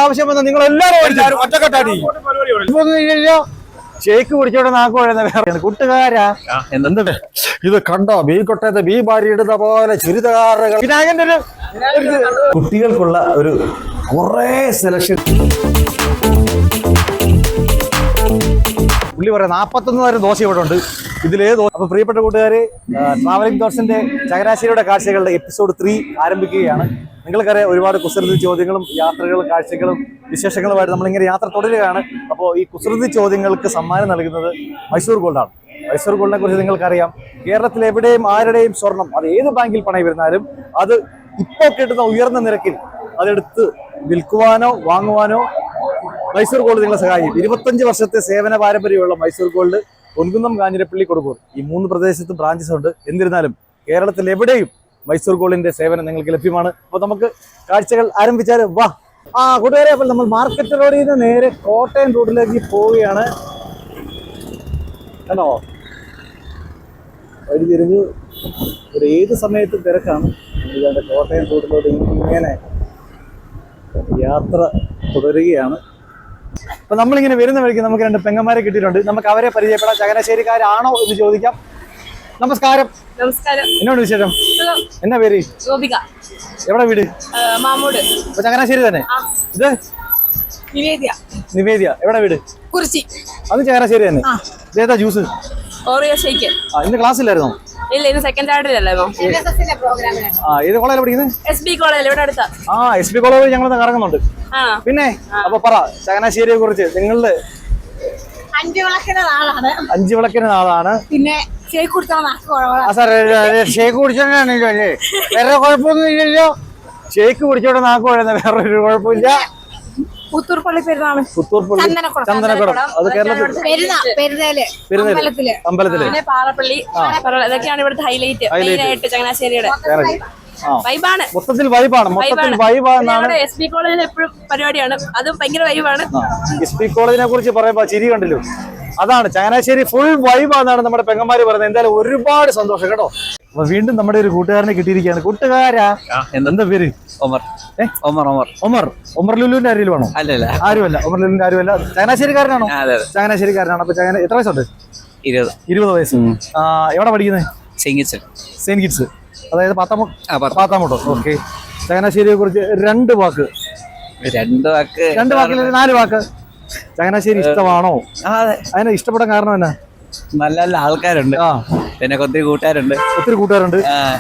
ആവശ്യം വന്ന നിങ്ങൾ എല്ലാവരും ഒറ്റക്കെട്ടാടി ഷേക്ക് കുടിച്ചോടെ നാക്കുഴ കൂട്ടുകാരാ എന്തുണ്ട് ഇത് കണ്ടോ ബീ കൊട്ടയത്തെ ബീ ഭാര്യ ഇടുന്ന പോലെ ചുരിദാറുകൾ വിനായകന്റെ കുട്ടികൾക്കുള്ള ഒരു കുറേ സെലക്ഷൻ. പുള്ളി പറയാം 41 തരം ദോശ ഇവിടെ ഉണ്ട്. ഇതിലേതോ. അപ്പൊ പ്രിയപ്പെട്ട കൂട്ടുകാരെ, ട്രാവലിംഗ് തോട്ട്സിന്റെ ചങ്ങനാശ്ശേരിയുടെ കാഴ്ചകളുടെ എപ്പിസോഡ് 3 ആരംഭിക്കുകയാണ്. നിങ്ങൾക്കറിയാം, ഒരുപാട് കുസൃതി ചോദ്യങ്ങളും യാത്രകളും കാഴ്ചകളും വിശേഷങ്ങളുമായിട്ട് നമ്മളിങ്ങനെ യാത്ര തുടരുകയാണ്. അപ്പോൾ ഈ കുസൃതി ചോദ്യങ്ങൾക്ക് സമ്മാനം നൽകുന്നത് മൈസൂർ ഗോൾഡാണ്. മൈസൂർ ഗോൾഡിനെ കുറിച്ച് നിങ്ങൾക്കറിയാം. കേരളത്തിൽ എവിടെയും ആരുടെയും സ്വർണം അത് ഏത് ബാങ്കിൽ പണയം വരുന്നാലും അത് ഇപ്പോൾ കിട്ടുന്ന ഉയർന്ന നിരക്കിൽ അതെടുത്ത് വിൽക്കുവാനോ വാങ്ങുവാനോ മൈസൂർ ഗോൾഡ് നിങ്ങളെ സഹായിക്കും. 25 വർഷത്തെ സേവന പാരമ്പര്യമുള്ള മൈസൂർ ഗോൾഡ് പൊൻകുന്നം, കാഞ്ഞിരപ്പള്ളി, കൊടുക്കൂർ ഈ 3 പ്രദേശത്ത് ബ്രാഞ്ചസ് ഉണ്ട്. എന്നിരുന്നാലും കേരളത്തിൽ എവിടെയും മൈസൂർ ഗോൾഡിന്റെ സേവനം നിങ്ങൾക്ക് ലഭ്യമാണ്. അപ്പോൾ നമുക്ക് കാഴ്ചകൾ ആരംഭിച്ചാൽ വാ. കൂട്ടുകാരെ, അപ്പോൾ നമ്മൾ മാർക്കറ്റ് റോഡിൽ നിന്ന് നേരെ കോട്ടയം റൂട്ടിലേക്ക് പോവുകയാണ്. കണ്ടോ, വഴി തിരിഞ്ഞ് ഒരു ഏത് സമയത്തും തിരക്കാണ്. ഇതാണ്ട് കോട്ടയം റൂട്ടിലോട്ട് ഇങ്ങനെ യാത്ര തുടരുകയാണ്. അപ്പൊ നമ്മളിങ്ങനെ വരുന്ന വഴിക്ക് നമുക്ക് 2 പെങ്ങന്മാരെ കിട്ടിയിട്ടുണ്ട്. നമുക്ക് അവരെ പരിചയപ്പെടാം. ചങ്ങനാശ്ശേരിക്കാരാണോ എന്ന് ചോദിക്കാം. നമസ്കാരം. നമസ്കാരം. എന്നോട് വിശേഷം? എന്നാ പേര്? ഗോപിക. എവിടെ വീട്? മാമൂട്. അപ്പൊ ചങ്ങനാശ്ശേരി തന്നെ. ഇത് നിവേദ്യ. നിവേദ്യ. എവിടെ വീട്? കുറിച്ചി. അത് ചങ്ങനാശ്ശേരി തന്നെ. ഇതേതാ ജ്യൂസ്? Oreo shake. ഇന്ന് ക്ലാസ്സിലായിരുന്നോ? ഇല്ല, ഇന്ന് സെക്കൻഡ് സാറ്റർഡേയല്ലായിരുന്നോ? ഏത് കോളേജിലാണ് പഠിക്കുന്നത്? SB കോളേജിൽ, ഇവിടെ അടുത്ത. SB കോളേജിൽ ഞങ്ങൾ കറങ്ങുന്നുണ്ട്. പിന്നെ അപ്പൊ പറ ചങ്ങനാശ്ശേരിയെ കുറിച്ച്. നിങ്ങളുടെ 5 വിളക്കിന് നാളാണ്. 5 വിളക്കിന് നാളാണ്. പിന്നെ ഷേക്ക് കുടിച്ചാൽ ഷേക്ക് കുടിച്ചോണ്ടാണല്ലോ അല്ലേ? വേറെ കുഴപ്പമൊന്നും ഇല്ലല്ലോ. ഷേക്ക് കുടിച്ചോണ്ട് നാക്ക് കുഴന്ന വേറൊരു കുഴപ്പമില്ല. പുത്തൂർ പള്ളി പെരുന്നാള്. പുത്തൂർ പള്ളി, ചന്ദനക്കുടം. അത് കേരളത്തിൽ അമ്പലത്തില്. പാറപ്പള്ളി, ഇതൊക്കെയാണ് ഇവിടുത്തെ ഹൈലൈറ്റ്. മെയിനായിട്ട് ചങ്ങനാശ്ശേരിയുടെ വൈബാണ്. മൊത്തത്തിൽ വൈബാണ്. മൊത്തത്തിൽ വൈബാണ്. SB കോളേജിൽ എപ്പോഴും പരിപാടിയാണ്. അതും ഭയങ്കര വൈബാണ്. SB കോളേജിനെ കുറിച്ച് പറയുമ്പോ ചിരി കണ്ടല്ലോ. അതാണ് ചങ്ങനാശ്ശേരി ഫുൾ വൈബാന്നാണ് നമ്മുടെ പെങ്ങന്മാര് പറയുന്നത്. എന്തായാലും ഒരുപാട് സന്തോഷം കേട്ടോ. അപ്പൊ വീണ്ടും നമ്മുടെ ഒരു കൂട്ടുകാരനെ കിട്ടിയിരിക്കുകയാണ്. കൂട്ടുകാരാ, എന്താ പേര്? ഒമർ. ഒമർ ലുലുവിന്റെ ആരെങ്കിലും വേണോ? അല്ലല്ല, ആരുമല്ല. ഒമർ ലുലുവിന്റെ ആരുമല്ല. ചങ്ങനാശ്ശേരിക്കാരനാണോ? ചങ്ങനാശ്ശേരിക്കാരനാണ്. അപ്പൊ 20 വയസ്സ്. എവിടെ പഠിക്കുന്നത്? Saint kids. അതായത് പാത്താമുട്ടോ. ഓക്കെ. ചങ്ങനാശ്ശേരിയെ കുറിച്ച് 2 വാക്ക്. 2 വാക്കിൽ 4 വാക്ക്. ചങ്ങനാശ്ശേരി ഇഷ്ടമാണോ? അതിനെ ഇഷ്ടപ്പെടാൻ കാരണം എന്നാ? നല്ല നല്ല ആൾക്കാരുണ്ട്. പിന്നെ ഒത്തിരി കൂട്ടുകാരുണ്ട്.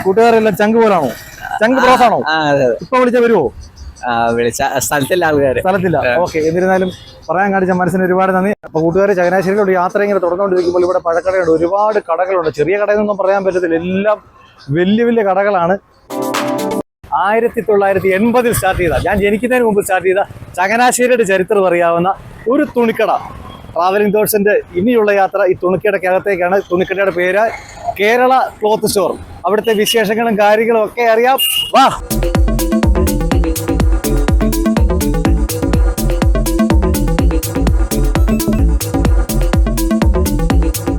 കൂട്ടുകാരെല്ലാം ചങ്ക് പോലാണോ? ചങ്ക് പ്രോസാണോ? ഇപ്പൊ വിളിച്ചാ വരുമോ? വിളിച്ച സ്ഥലത്തില്ല. ഓക്കെ. എന്നിരുന്നാലും പറയാൻ കാണിച്ച മനസ്സിന് ഒരുപാട് നന്ദി. അപ്പൊ കൂട്ടുകാർ, ചങ്ങനാശ്ശേരിയിലോട്ട് യാത്ര ഇങ്ങനെ തുടർന്നുകൊണ്ടിരിക്കുമ്പോൾ ഇവിടെ പഴക്കടയുണ്ട്. ഒരുപാട് കടകളുണ്ട്. ചെറിയ കടയെന്നൊന്നും പറയാൻ പറ്റത്തില്ല. എല്ലാം വലിയ വലിയ കടകളാണ്. 1980 സ്റ്റാർട്ട് ചെയ്ത, ഞാൻ ജനിക്കുന്നതിന് മുമ്പ് സ്റ്റാർട്ട് ചെയ്ത ചങ്ങനാശ്ശേരിയുടെ ചരിത്രം അറിയാവുന്ന ഒരു തുണിക്കട. ട്രാവലിംഗ് തോട്ട്സിന്റെ ഇനിയുള്ള യാത്ര ഈ തുണിക്കടക്കകത്തേക്കാണ്. തുണിക്കടയുടെ പേര് കേരള ക്ലോത്ത് സ്റ്റോർ. അവിടുത്തെ വിശേഷങ്ങളും കാര്യങ്ങളും ഒക്കെ അറിയാം. വാ.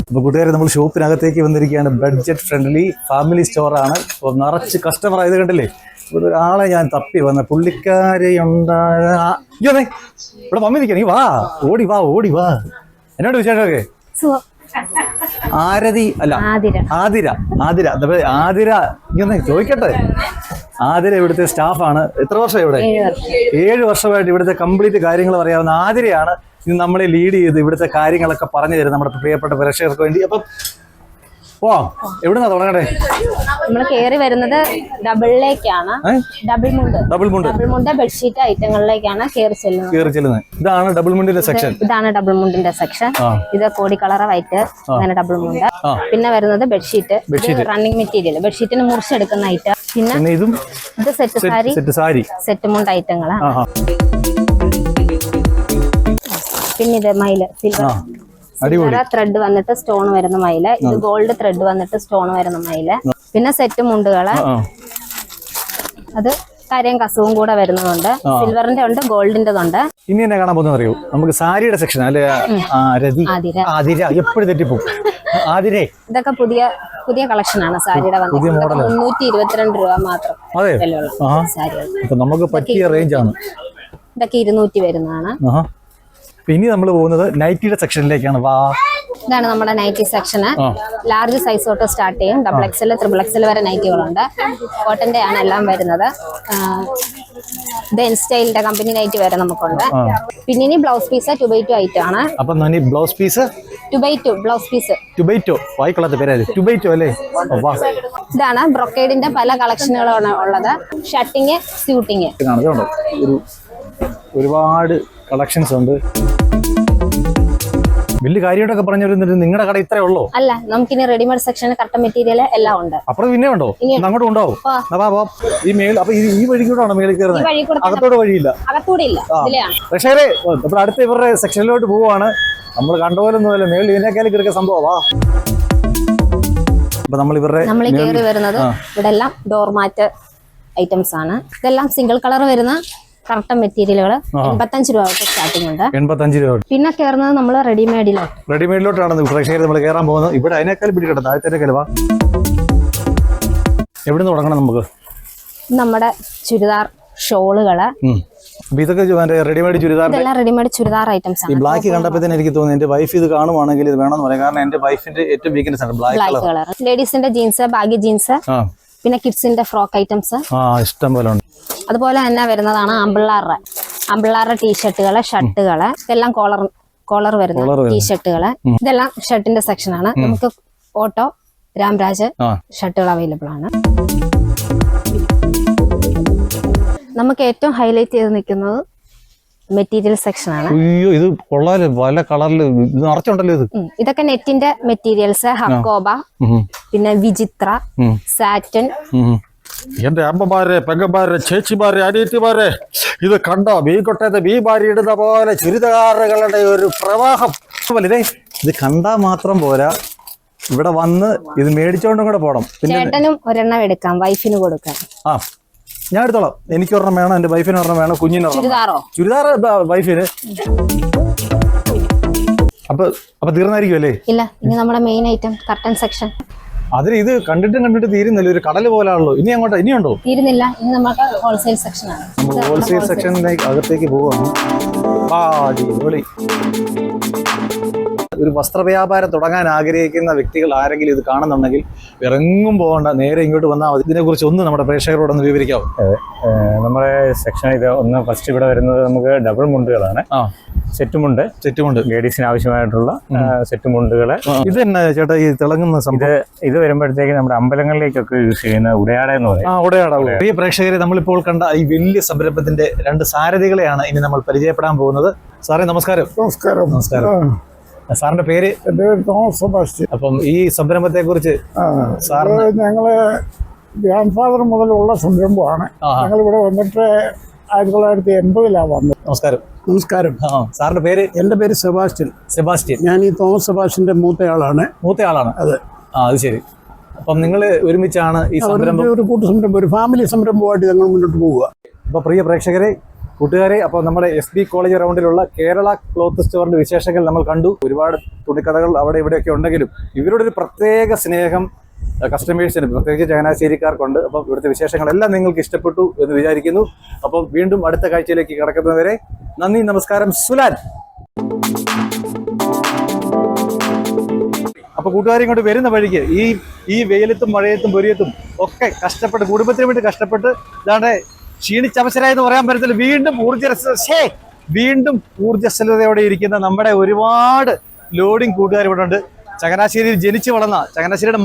അപ്പോൾ കൂട്ടുകാരെ, നമ്മൾ ഷോപ്പിനകത്തേക്ക് വന്നിരിക്കുകയാണ്. ബഡ്ജറ്റ് ഫ്രണ്ട്ലി ഫാമിലി സ്റ്റോറാണ്. അപ്പോൾ നിറച്ച് കസ്റ്റമർ ആയത് കണ്ടില്ലേ. ഒരാളെ ഞാൻ തപ്പി വന്ന പുള്ളിക്കാരെയുണ്ടായ ഇവിടെ മമ്മി നിൽക്കുക. നീ വാ, ഓടി വാ. എന്നോട് വിശേഷമൊക്കെ? ആരതി അല്ല, ആതിര. ഇങ്ങനെ ചോദിക്കട്ടെ. ആതിര ഇവിടുത്തെ സ്റ്റാഫാണ്. എത്ര വർഷം ഇവിടെ? 7 വർഷമായിട്ട് ഇവിടുത്തെ കംപ്ലീറ്റ് കാര്യങ്ങൾ അറിയാവുന്ന ആതിരയാണ് ഇത് നമ്മളെ ലീഡ് ചെയ്ത് ഇവിടുത്തെ കാര്യങ്ങളൊക്കെ പറഞ്ഞു തരും നമ്മുടെ പ്രിയപ്പെട്ട പ്രേക്ഷകർക്ക് വേണ്ടി. അപ്പം എവിടുന്നാ തുടങ്ങട്ടെ? നമ്മൾ കയറി വരുന്നത് ഡബിളിലേക്കാണ്. ഡബിൾ മുണ്ട് ബെഡ്ഷീറ്റ് ഐറ്റങ്ങളിലേക്കാണ് കയറി ചെല്ലുന്നത്. ഇതാണ് ഡബിൾ മുണ്ടിന്റെ സെക്ഷൻ. ഇത് കോടി കളർ വൈറ്റ്, അങ്ങനെ ഡബിൾ മുണ്ട്. പിന്നെ വരുന്നത് ബെഡ്ഷീറ്റ്, റണ്ണിങ് മെറ്റീരിയൽ, ബെഡ്ഷീറ്റിന് മുറിച്ചെടുക്കുന്ന ഐറ്റം. പിന്നെ ഇത് സെറ്റ് മുണ്ട് ഐറ്റങ്ങളാണ്. പിന്നെ ഇത് മയില് സിൽവർ ത്രെഡ് വന്നിട്ട് സ്റ്റോൺ വരുന്ന മയില്. ഇത് ഗോൾഡ് ത്രെഡ് വന്നിട്ട് സ്റ്റോൺ വരുന്ന മയില്. പിന്നെ സെറ്റ് മുണ്ടുകള്, അത് കരയും കസവും കൂടെ വരുന്നതുണ്ട്. സിൽവറിന്റെ ഉണ്ട്, ഗോൾഡിന്റെതുണ്ട്. ഇനി എന്നെ കാണാൻ പോകുന്ന അറിയൂ, നമുക്ക് സാരിയുടെ സെക്ഷൻ അല്ലെ? എപ്പോഴും തെറ്റിപ്പോ. ആതിരേ, ഇതൊക്കെ പുതിയ കളക്ഷൻ ആണ് സാരിയുടെ. 322 രൂപ മാത്രം സാരികൾ. നമുക്ക് പറ്റിയ റേഞ്ച് ആണ്. ഇതൊക്കെ 200 വരുന്നതാണ്. ഇനി നമ്മൾ പോകുന്നത് നൈറ്റിയുടെ സെക്ഷനിലേക്കാണ്. വാ, ഇതാണ് നമ്മുടെ നൈറ്റി സെക്ഷന്. ലാർജ് സൈസ് തൊട്ട് സ്റ്റാർട്ട് ചെയ്യും. XXL, XXL വരെ നൈറ്റികളുണ്ട്. കോട്ടന്റെ ആണ് എല്ലാം വരുന്നത്. ഇത് സ്റ്റൈലിന്റെ കമ്പനി നൈറ്റി വരെ നമുക്കുണ്ട്. പിന്നെ ഇനി ബ്ലൗസ് പീസ് 2x2 ആയിട്ട് ആണ്. Blouse piece 2x2 blouse piece 2x2 വായിക്കൊള്ളാത്ത പേരാണ് 2x2 അല്ലേ? ഇതാണ് ബ്രൊക്കേഡിന്റെ പല കളക്ഷനുകളാണ് ഉള്ളത്. ഷർട്ടിങ്, സ്യൂട്ടിങ്, ഒരുപാട് കളക്ഷൻസ് ഉണ്ട്. വലിയ കാര്യമായിട്ടൊക്കെ പറഞ്ഞു വരുന്നുണ്ട്. നിങ്ങളുടെ കട ഇത്രേ ഉള്ളൂ? അല്ല, നമുക്കിനി റെഡിമെയ്ഡ് സെക്ഷൻ, കട്ട മെറ്റീരിയൽ എല്ലാം ഉണ്ട്. അപ്പുറം പിന്നെ ഉണ്ടോ? അങ്ങോട്ടും ഉണ്ടാവും. ഈ മേൽ അപ്പൊ ഈ വഴിക്കൂടാണോ മേളിൽ കയറുന്നത്? അകത്തോടെ വഴിയില്ല, അകത്തൂടെ ഇല്ല. പക്ഷേ നമ്മൾ അടുത്ത ഇവരുടെ സെക്ഷനിലോട്ട് പോവാണ്. നമ്മൾ കണ്ടുപോലൊന്നുമല്ല, മേളിൽ ഇതിനേക്കാളും കിടക്കുക സംഭവമാ. അപ്പൊ നമ്മൾ കയറി വരുന്നത് ഇവിടെ എല്ലാം ഡോർമാറ്റ് ഐറ്റംസ് ആണ്. ഇതെല്ലാം സിംഗിൾ കളർ വരുന്ന കറക്റ്റ് മെറ്റീരിയലുകൾ 85 രൂപ സ്റ്റാർട്ടിംഗ് ഉണ്ട്. 85 രൂപ. പിന്നെ കയറുന്നത് നമ്മൾ റെഡിമെയ്ഡിലോട്ടാണ് പ്രേക്ഷകർ നമ്മൾ കയറാൻ പോകുന്നത്. ഇവിടെ അതിനേക്കാൾ പിടിക്കട്ടെ, താഴത്തേക്കാൾ വാ. എവിടെ നിന്ന് തുടങ്ങണം നമുക്ക്? നമ്മുടെ ചുരിദാർ ഷോളുകള്, ഇതൊക്കെ റെഡിമെയ്ഡ് ചുരിദാർ, ഇതെല്ലാം റെഡിമെയ്ഡ് ചുരിദാർ ഐറ്റംസ് ആണ്. ഈ ബ്ലാക്ക് കണ്ടപ്പോൾ തന്നെ എനിക്ക് തോന്നി എന്റെ വൈഫ് ഇത് കാണുവാണെങ്കിൽ ഇത് വേണമെന്ന് പറയാം. കാരണം എന്റെ വൈഫിന്റെ ഏറ്റവും വീക്ക്നെസ് ആണ് ബ്ലാക്ക് കളർ. ലേഡീസിന്റെ ജീൻസ്, ബാഗി ജീൻസ്, പിന്നെ കിഡ്സിന്റെ ഫ്രോക്ക് ഐറ്റംസ് ഇഷ്ടം പോലെ ഉണ്ട്. അതുപോലെ തന്നെ വരുന്നതാണ് അമ്പിള്ളാറുടെ ടീഷർട്ടുകള്, ഷർട്ടുകള്, ഇതെല്ലാം കോളർ വരുന്ന ടീഷർട്ടുകള്. ഇതെല്ലാം ഷർട്ടിന്റെ സെക്ഷൻ ആണ്. നമുക്ക് ഓട്ടോ, രാംരാജ് ഷർട്ടുകൾ അവൈലബിൾ ആണ്. നമുക്ക് ഏറ്റവും ഹൈലൈറ്റ് ചെയ്ത് നിൽക്കുന്നത് മെറ്റീരിയൽ സെക്ഷൻ ആണ്. അയ്യോ, ഇത് കൊള്ളാല്, പല കളറിൽ നിറച്ചുണ്ടല്ലോ. ഇതൊക്കെ നെറ്റിന്റെ മെറ്റീരിയൽസ്, ഹക്കോബ, പിന്നെ വിചിത്ര, സാറ്റൻ. എന്റെ അമ്മമാരെ, പെങ്ങന്മാരെ, ചേച്ചിമാരെ, അനിയത്തിമാരെ, ഇത് കണ്ടോ? കോട്ടയത്തെ ഭാര്യ ഇടുന്ന പോലെ ചുരിദാറുകളുടെ ഒരു പ്രവാഹം. ഇത് കണ്ടാ മാത്രം പോരാ, ഇവിടെ വന്ന് ഇത് മേടിച്ചോണ്ടും കൂടെ പോണം. ചേട്ടനും ഒരെണ്ണം എടുക്കാം, വൈഫിന് കൊടുക്കാം. ഞാൻ എടുത്തോളാം. എനിക്ക് ഒരെണ്ണം വേണം, എന്റെ വൈഫിന് ഒരെണ്ണം വേണം, കുഞ്ഞിന് ചുരിദാർ വൈഫിന്. അപ്പൊ തീർന്നായിരിക്കും അല്ലേ? ഇല്ല, ഇനി നമ്മുടെ മെയിൻ ഐറ്റം കർട്ടൻ സെക്ഷൻ. അതിൽ ഇത് കണ്ടിട്ട് തീരുന്നില്ല, ഒരു കടല് പോലാണല്ലോ. ഇനിയുണ്ടോ? തീരുന്നില്ല. ഇനി നമുക്ക് ഹോൾസെയിൽ സെക്ഷൻ ആണ്. ഹോൾസെയിൽ സെക്ഷനിലേക്ക് അകത്തേക്ക് പോവാണ്. ഒരു വസ്ത്രവ്യാപാരം തുടങ്ങാൻ ആഗ്രഹിക്കുന്ന വ്യക്തികൾ ആരെങ്കിലും ഇത് കാണുന്നുണ്ടെങ്കിൽ ഇറങ്ങും പോകണ്ട, നേരെ ഇങ്ങോട്ട് വന്നാൽ മതി. ഇതിനെക്കുറിച്ച് ഒന്ന് നമ്മുടെ പ്രേക്ഷകരോടൊന്ന് വിവരിക്കാവോ? നമ്മുടെ സെക്ഷൻ ഇത് ഒന്ന് ഫസ്റ്റ് ഇവിടെ വരുന്നത് നമുക്ക് ഡബിൾ മുണ്ടുകളാണ്. സെറ്റുമുണ്ട് ലേഡീസിന് ആവശ്യമായിട്ടുള്ള സെറ്റുമുണ്ടുകള്. ഇത് തന്നെ ചേട്ടാ ഈ തിളങ്ങുന്ന ഇത് വരുമ്പോഴത്തേക്ക് നമ്മുടെ അമ്പലങ്ങളിലേക്കൊക്കെ യൂസ് ചെയ്യുന്ന ഉടയാട എന്ന് പറയും. പ്രിയ പ്രേക്ഷകരെ, നമ്മളിപ്പോൾ കണ്ട ഈ വലിയ സംരംഭത്തിന്റെ 2 സാരഥികളെയാണ് ഇനി നമ്മൾ പരിചയപ്പെടാൻ പോകുന്നത്. സാറേ നമസ്കാരം. നമസ്കാരം. സാറിന്റെ പേര്? എൻ്റെ പേര് തോമസ് സെബാസ്റ്റ്യൻ. അപ്പം ഈ സംരംഭത്തെ കുറിച്ച് ഞങ്ങള് ഗ്രാൻഡ് ഫാദർ മുതലുള്ള സംരംഭമാണ്. ഞങ്ങളിവിടെ വന്നിട്ട് 1980 വന്നത്. നമസ്കാരം. സാറിന്റെ പേര്? എൻ്റെ പേര് സെബാസ്റ്റ്യൻ. ഞാൻ ഈ തോമസ് സെബാസ്റ്റ്യന്റെ മൂത്തയാളാണ്. അതെ. അത് ശരി. അപ്പം നിങ്ങൾ ഒരുമിച്ചാണ് ഈ സംരംഭം, ഒരു കൂട്ടുസംരംഭം, ഒരു ഫാമിലി സംരംഭമായിട്ട് ഞങ്ങൾ മുന്നോട്ട് പോവുക. അപ്പൊ പ്രിയ പ്രേക്ഷകരെ, കൂട്ടുകാരെ, അപ്പോൾ നമ്മുടെ SB കോളേജ് റൗണ്ടിലുള്ള കേരള ക്ലോത്ത് സ്റ്റോറിന്റെ വിശേഷങ്ങൾ നമ്മൾ കണ്ടു. ഒരുപാട് തുണിക്കടകൾ അവിടെ ഇവിടെയൊക്കെ ഉണ്ടെങ്കിലും ഇവരുടെ ഒരു പ്രത്യേക സ്നേഹം കസ്റ്റമേഴ്സിന്, പ്രത്യേകിച്ച് ചങ്ങനാശ്ശേരിക്കാർക്കുണ്ട്. അപ്പം ഇവിടുത്തെ വിശേഷങ്ങളെല്ലാം നിങ്ങൾക്ക് ഇഷ്ടപ്പെട്ടു എന്ന് വിചാരിക്കുന്നു. അപ്പോൾ വീണ്ടും അടുത്ത കാഴ്ചയിലേക്ക് കടക്കുന്നതുവരെ നന്ദി, നമസ്കാരം. സുലാൻ. അപ്പൊ കൂട്ടുകാരെ, ഇങ്ങോട്ട് വരുന്ന വഴിക്ക് ഈ വെയിലത്തും മഴയത്തും പൊരിയത്തും ഒക്കെ കഷ്ടപ്പെട്ട്, കുടുംബത്തിന് വേണ്ടി കഷ്ടപ്പെട്ട്, ഇതാണ്ട് ക്ഷീണിച്ചവശരായെന്ന് പറയാൻ പറ്റത്തില്ല, വീണ്ടും ഊർജ്ജസ്വലതയോടെ ഇരിക്കുന്ന നമ്മുടെ ഒരുപാട് ലോഡിംഗ് കൂട്ടുകാർ ഇവിടെ ഉണ്ട്. ചങ്ങനാശ്ശേരിയിൽ ജനിച്ചു വളർന്ന, ചങ്ങനാശ്ശേരിയുടെ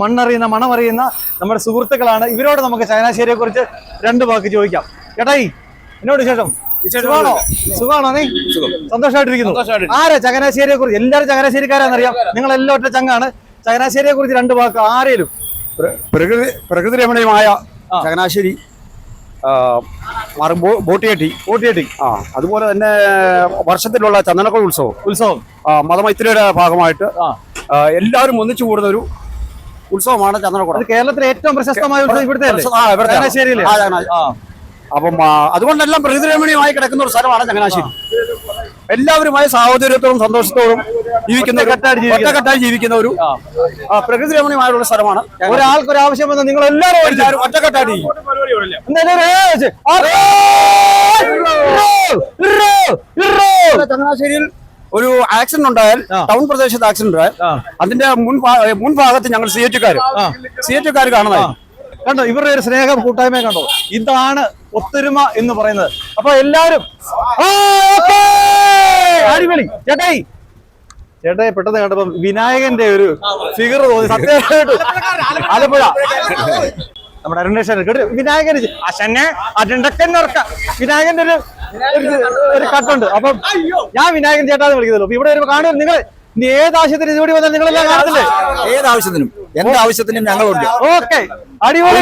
മണമറിയുന്ന നമ്മുടെ സുഹൃത്തുക്കളാണ്. ഇവരോട് നമുക്ക് ചങ്ങനാശ്ശേരിയെ കുറിച്ച് 2 വാക്ക് ചോദിക്കാം. ചേട്ടായി, എന്നോട് സുഖമാണോ? നീ സന്തോഷമായിട്ടിരിക്കുന്നു? ആരാ ചങ്ങനാശ്ശേരിയെ കുറിച്ച്? എല്ലാവരും ചങ്ങനാശ്ശേരിക്കാരാന്നറിയാം, നിങ്ങളെല്ലാം ഒറ്റ ചങ്ങാണ്. ചങ്ങനാശ്ശേരിയെ കുറിച്ച് 2 വാക്ക് ആരേലും. പ്രകൃതി രമണീയമായ ചങ്ങനാശ്ശേരി, ബോട്ടിയെട്ടി, അതുപോലെ തന്നെ വർഷത്തിലുള്ള ചന്ദനക്കുഴി ഉത്സവം മതമൈത്രിയുടെ ഭാഗമായിട്ട് എല്ലാവരും ഒന്നിച്ചു കൂടുന്ന ഒരു ഉത്സവമാണ് ചന്ദനക്കുട. കേരളത്തിലെ ഏറ്റവും പ്രശസ്തമായ ഉത്സവം ഇവിടുത്തെ ചങ്ങനാശ്ശേരിയിലെ. അപ്പം അതുകൊണ്ടെല്ലാം പ്രകൃതിരമണീയമായി കിടക്കുന്ന ഒരു സ്ഥലമാണ് ചങ്ങനാശ്ശേരി. എല്ലാവരുമായി സാഹോദര്യത്തോടും സന്തോഷത്തോടും ജീവിക്കുന്ന ഒറ്റക്കെട്ടായി ജീവിക്കുന്ന ഒരു പ്രകൃതിരമണീയമായുള്ള സ്ഥലമാണ്. ഒരാൾക്കൊരു ആവശ്യം വന്നാൽ നിങ്ങൾ എല്ലാവരും ഒറ്റക്കെട്ടായിട്ട് ചെയ്യും. ചങ്ങനാശ്ശേരിയിൽ ഒരു ആക്സിഡന്റ് ഉണ്ടായാൽ, ടൗൺ പ്രദേശത്ത് ആക്സിഡന്റ് ഉണ്ടായാൽ അതിന്റെ മുൻഭാഗത്ത് ഞങ്ങൾ സി എച്ച് കാർ കാണുന്നതായി കണ്ടോ, ഇവരുടെ ഒരു സ്നേഹം കൂട്ടായ്മ കണ്ടോ. ഇതാണ് ഒത്തൊരുമ എന്ന് പറയുന്നത്. അപ്പൊ എല്ലാവരും അടിപൊളി. ചേട്ടായി പെട്ടെന്ന് കണ്ടപ്പോ വിനായകന്റെ ഒരു ഫിഗർ തോന്നി. സത്യമായിട്ട് ആലപ്പുഴ നമ്മുടെ അരുണേശ്വരൻ കേട്ട് വിനായകൻ വിനായകന്റെ ഒരു കട്ടുണ്ട്. അപ്പം ഞാൻ വിനായകൻ ചേട്ടാന്ന് വിളിക്കുന്നല്ലോ. അപ്പൊ ഇവിടെ വരുമ്പോ കാണും നിങ്ങൾ ഏത് ആവശ്യത്തിന് ഇതുകൂടി വന്നാൽ നിങ്ങളെല്ലാം കാണത്തില്ലേ? ഏത് ആവശ്യത്തിനും എന്ത് ആവശ്യത്തിനും ഞങ്ങളുണ്ട്. ഓക്കെ, അടിപൊളി.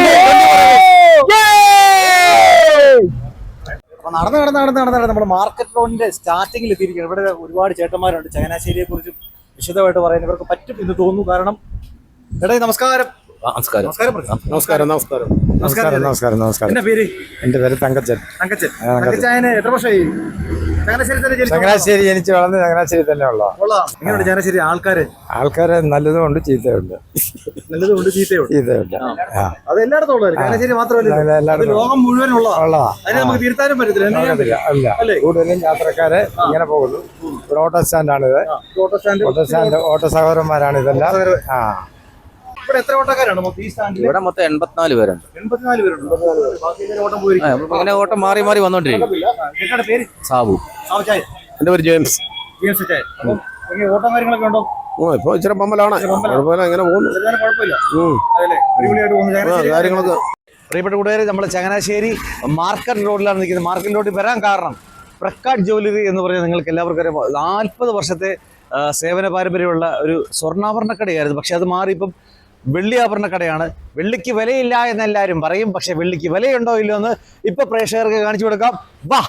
അപ്പൊ നടന്ന് നമ്മുടെ മാർക്കറ്റ് റോഡിന്റെ സ്റ്റാർട്ടിങ്ങിൽ എത്തിയിരിക്കുകയാണ്. ഇവിടെ ഒരുപാട് ചേട്ടന്മാരുണ്ട്. ചങ്ങനാശ്ശേരിയെ കുറിച്ച് വിശദമായിട്ട് പറയാൻ ഇവർക്ക് പറ്റും എന്ന് തോന്നുന്നു. കാരണം നമസ്കാരം. എന്റെ പേര് തങ്കച്ചൻ. തങ്കച്ചായന് എത്ര വർഷമായി ചങ്ങനാശ്ശേരി ജനിച്ച് വളർന്ന് ചങ്ങനാശ്ശേരി തന്നെ ഉള്ള. എങ്ങനെയുണ്ട് ചങ്ങനാശ്ശേരി ആൾക്കാരെ നല്ലതുകൊണ്ട് ചീത്തയുണ്ട്. അത് എല്ലായിടത്തും ഉള്ളത്. ചങ്ങനാശ്ശേരി മാത്രമല്ല, ലോകം മുഴുവൻ ഉള്ളതാ. അതിനെ നമുക്ക് തിരുത്താനും പറ്റത്തില്ല. അല്ല, കൂടുതലും യാത്രക്കാരെ ഇങ്ങനെ പോകുന്നു. ഒരു ഓട്ടോ സ്റ്റാൻഡാണിത്. ഓട്ടോ സഹോദരന്മാരാണ് ഇതെല്ലാം. ഇവിടെ എത്ര ഓട്ടക്കാരാണ് ഈ സ്റ്റാൻഡിൽ? ഇവിടെ മൊത്തം 84 പേരുണ്ട്. 84 പേരുണ്ട്. ഓട്ടം പോയിരിക്കും. ഇങ്ങനെ ഓട്ടം മാറി മാറി വന്നോണ്ടിരിക്കും. പേര് സാബു. എന്റെ പേര് ജെയിംസ്. ഓട്ടം കാര്യങ്ങളൊക്കെ ഉണ്ടോ? ഇപ്പൊ ഇച്ചിരി പമ്പലാണ്. ഇങ്ങനെ പോകുന്നു. കാര്യങ്ങളൊക്കെ. പ്രിയപ്പെട്ട കൂട്ടുകാരെ, നമ്മൾ ചങ്ങനാശ്ശേരി മാർക്കറ്റ് റോഡിലാണ് നിൽക്കുന്നത്. മാർക്കറ്റ് റോഡിൽ വരാൻ കാരണം പ്രക്കാട് ജ്വല്ലറി എന്ന് പറഞ്ഞാൽ നിങ്ങൾക്ക് എല്ലാവർക്കും അറിയാം. 40 വർഷത്തെ സേവന പാരമ്പര്യമുള്ള ഒരു സ്വർണ്ണാഭരണ കടയായിരുന്നു. പക്ഷെ അത് മാറി ഇപ്പം വെള്ളി ആഭരണ കടയാണ്. വെള്ളിക്ക് വിലയില്ല എന്ന് എല്ലാവരും പറയും. പക്ഷെ വെള്ളിക്ക് വിലയുണ്ടോ ഇല്ലയോ എന്ന് ഇപ്പൊ പ്രേക്ഷകർക്ക് കാണിച്ചു കൊടുക്കാം. വാ.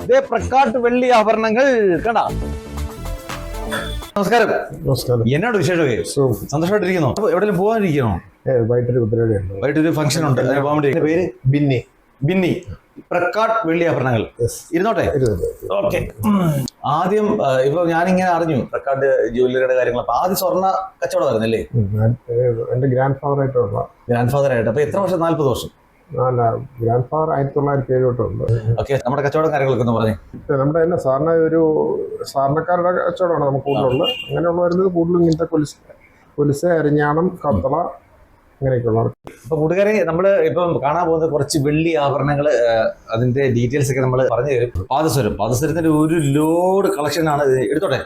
ഇതേ പ്രക്കാട്ട് വെള്ളി ആഭരണങ്ങൾ കണ്ട. നമസ്കാരം. എന്നോട് വിശേഷമേ സന്തോഷമായിട്ടിരിക്കുന്നോ? എവിടെയെങ്കിലും പോകാനിരിക്കണോ? വൈകിട്ടൊരു ഫംഗ്ഷൻ ഉണ്ട്. പേര് ബിന്നി. പ്രക്കാട് വെള്ളി ആഭരണങ്ങൾ. ഇരുന്നോട്ടെ. ഓക്കെ. ആദ്യം ഇപ്പൊ ഞാനിങ്ങനെ അറിഞ്ഞു പ്രക്കാട് ജ്വല്ലറിയുടെ കാര്യങ്ങൾ. അപ്പൊ ആദ്യം സ്വർണ്ണ കച്ചവടമായിരുന്നല്ലേ? എന്റെ ഗ്രാൻഡ് ഫാദർ ആയിട്ട്. അപ്പൊ എത്ര വർഷം? 40 വർഷം. Grand father 1907 തൊട്ടുണ്ട്. ഓക്കെ. നമ്മുടെ കച്ചവടം കാര്യങ്ങളൊക്കെ ഒന്ന് പറഞ്ഞു. നമ്മുടെ തന്നെ സാറിന് ഒരു സാറിനക്കാരുടെ കച്ചവടമാണ് നമുക്ക് കൂടുതലുള്ളത്. അങ്ങനെയുള്ള വരുന്നത് കൂടുതലും ഇങ്ങനത്തെ കൊലുസ്, അരിഞ്ഞാണം, കത്തള, അങ്ങനെയൊക്കെയുള്ള. അപ്പൊ കൂട്ടുകാരെ, നമ്മള് ഇപ്പം കാണാൻ പോകുന്ന കുറച്ച് വെള്ളി ആഭരണങ്ങൾ, അതിന്റെ ഡീറ്റെയിൽസ് ഒക്കെ നമ്മൾ പറഞ്ഞു തരും. പാദസരത്തിന്റെ ഒരു ലോഡ് കളക്ഷനാണ്. എടുത്തോട്ടെ.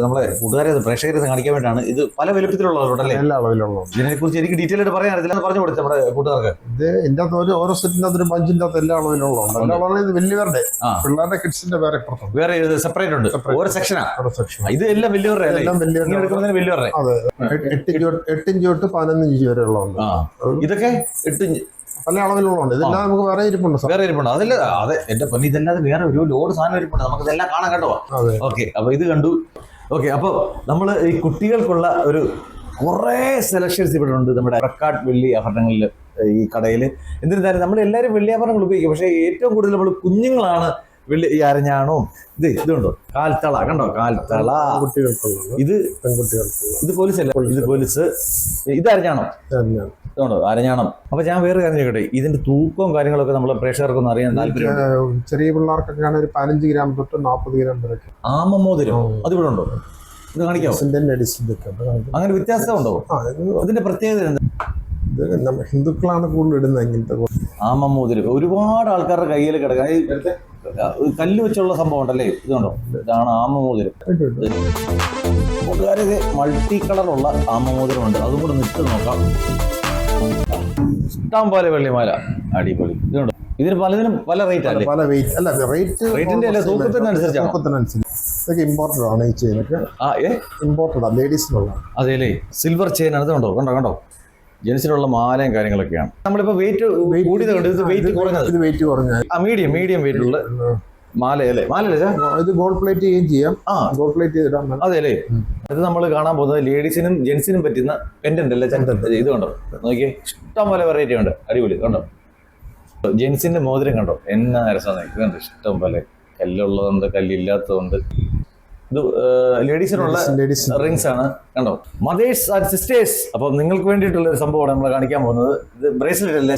നമ്മളെ കൂട്ടുകാരെ പ്രേക്ഷകരെ കാണിക്കാൻ വേണ്ടിയാണ്. ഇത് പല വലുപ്പത്തിലുള്ളതല്ലേ? എല്ലാ അളവിലുള്ള. ഇതിനെ കുറിച്ച് എനിക്ക് ഡീറ്റെയിൽ ആയിട്ട് പറയാൻ അറിയില്ല. പറഞ്ഞു കൊടുത്തു നമ്മുടെ കൂട്ടുകാർക്ക്. ഇത് ഇതിന്റെ അകത്ത് ഓരോ സെറ്റിന്റെ അകത്ത് ഒരു ബഞ്ചിന്റെ അകത്ത് എല്ലാ അളവിലുള്ളതുണ്ട്. എല്ലാ അളവിലും ഇത് വലിയവരുടെ, പിള്ളേരുടെ കിഡ്സിന്റെ വേറെ വേറെ സെപ്പറേറ്റ് ഉണ്ട്. ഓരോ സെക്ഷനാണ്. ഇത് എല്ലാം വലിയവരുടെ. വലിയവരുടെ. അതെ. 8 ഇഞ്ച് തൊട്ട് 15 ഇഞ്ച് വരെ ഉള്ളതുണ്ട്. ഇതൊക്കെ 8 ഇഞ്ച് പല അളവിലുള്ളതുണ്ട്. ഇതെല്ലാം നമുക്ക് വേറെ ഇരിപ്പുണ്ട്. അതല്ല, അതെ എന്റെ പൊന്നി, ഇതല്ലാതെ വേറെ ഒരു ലോഡ് സാധനം ഇരിപ്പുണ്ട്. നമുക്ക് ഇതെല്ലാം കാണാൻ കേട്ടോ. ഓക്കെ. അപ്പൊ ഇത് കണ്ടു. ഓക്കെ. അപ്പൊ നമ്മള് ഈ കുട്ടികൾക്കുള്ള ഒരു കുറെ സെലക്ഷൻസ് ഇവിടെ ഉണ്ട് നമ്മുടെ പ്രക്കാട് വെള്ളി ആഭരണങ്ങളിൽ ഈ കടയിൽ. എന്നിരുന്നാലും നമ്മൾ എല്ലാവരും വെള്ളി ആഭരണങ്ങൾ ഉപയോഗിക്കും. പക്ഷെ ഏറ്റവും കൂടുതൽ നമ്മൾ കുഞ്ഞുങ്ങളാണ് വെള്ളി അരഞ്ഞാണോ. ഇതുണ്ടോ കാൽത്തള, കണ്ടോ കാൽത്തള. ഇത് പെൺകുട്ടികൾക്ക്. ഇത് പോലീസല്ല, ഇത് പോലീസ്. ഇത് അരഞ്ഞാണോ, ഇതുണ്ടോ അരഞ്ഞാണം. അപ്പൊ ഞാൻ വേറെ കാര്യം ചോദിക്കട്ടെ, ഇതിന്റെ തൂക്കവും കാര്യങ്ങളൊക്കെ നമ്മളെ പ്രേക്ഷകർക്കൊന്നും അറിയാൻ താല്പര്യം. ചെറിയ പിള്ളേർക്കൊക്കെ ഒരു 15 ഗ്രാം തൊട്ട് 40 ഗ്രാം വരെ. ആമമോതിരം അത് ഇവിടെ ഉണ്ടോ? ഇത് കാണിക്കാമോ? അങ്ങനെ വ്യത്യാസം ഉണ്ടോ? അതിന്റെ പ്രത്യേകത എന്താ? ഇത് ഹിന്ദുക്കളാണ് കൂടുതൽ ഇടുന്നത് ഇങ്ങനത്തെ ആമമോതിരം. ഒരുപാട് ആൾക്കാരുടെ കയ്യിൽ കിടക്കുക. കല്ല് വെച്ചുള്ള സംഭവം ഉണ്ടല്ലേ? ഇതുണ്ടോ? ഇതാണ് ആമമോതിരം. കൂട്ടുകാരെ, ഇത് മൾട്ടി കളറുള്ള ആമമോതിരമുണ്ട്. അതും കൂടെ നിട്ട് നോക്കാം. ഇഷ്ടം പോലെ വെള്ളിമാല. അടിപൊളി. ഇതുണ്ടോ? ഇതിന് പലതിനും പല റേറ്റ് അല്ലേ? പല വെയിറ്റ് അല്ല, റേറ്റിന്റെ അല്ല, തൂക്കത്തിനനുസരിച്ച്. ഇതൊക്കെ ഇമ്പോർട്ടഡ് ആണ്. ഈ ചെയിനൊക്കെ ഇമ്പോർട്ടഡ് ലേഡീസിനുള്ള. അതെ അല്ലേ? Silver chain. അതുകൊണ്ടോ? കണ്ടോ ജെൻസിനുള്ള മാലയും കാര്യങ്ങളൊക്കെയാണ്. നമ്മളിപ്പോ വെയിറ്റ് കൂടിയത് കൊണ്ട് ഇത് വെയിറ്റ് കുറഞ്ഞത്. ഇത് വെയിറ്റ് കുറഞ്ഞ മീഡിയം വെയിറ്റ് ഉള്ള മാലയല്ലേ മാലല്ലേ ഇത് ഗോൾഡ് പ്ലേറ്റ് ചെയ്യുകയും ചെയ്യാം. ഗോൾഡ് പ്ലേറ്റ് ചെയ്തിടാൻ വേണം. അതെ അല്ലേ. ഇത് നമ്മൾ കാണാൻ പോകുന്നത് ലേഡീസിനും ജെന്റ്സിനും പറ്റുന്ന പെൻഡന്റ് അല്ലേ ഇത് കണ്ടോ നോക്കിയേ ഇഷ്ടം പോലെ വെറൈറ്റി ഉണ്ട് അടിപൊളി കണ്ടോ. ജെന്റ്സിന്റെ മോതിരം കണ്ടോ എന്നാ രസമാണ് ഇത് കണ്ടോ ഇഷ്ടം പോലെ കല്ലുള്ളതുണ്ട് കല്ലില്ലാത്തതുണ്ട്. ഇത് ലേഡീസിനുള്ള റിങ്സ് ആണ് കണ്ടോ മദേഴ്സ് ആൻഡ് സിസ്റ്റേഴ്സ്. അപ്പം നിങ്ങൾക്ക് വേണ്ടിയിട്ടുള്ള ഒരു സംഭവമാണ് നമ്മൾ കാണിക്കാൻ പോകുന്നത്. ഇത് ബ്രേസ്ലെറ്റ് അല്ലേ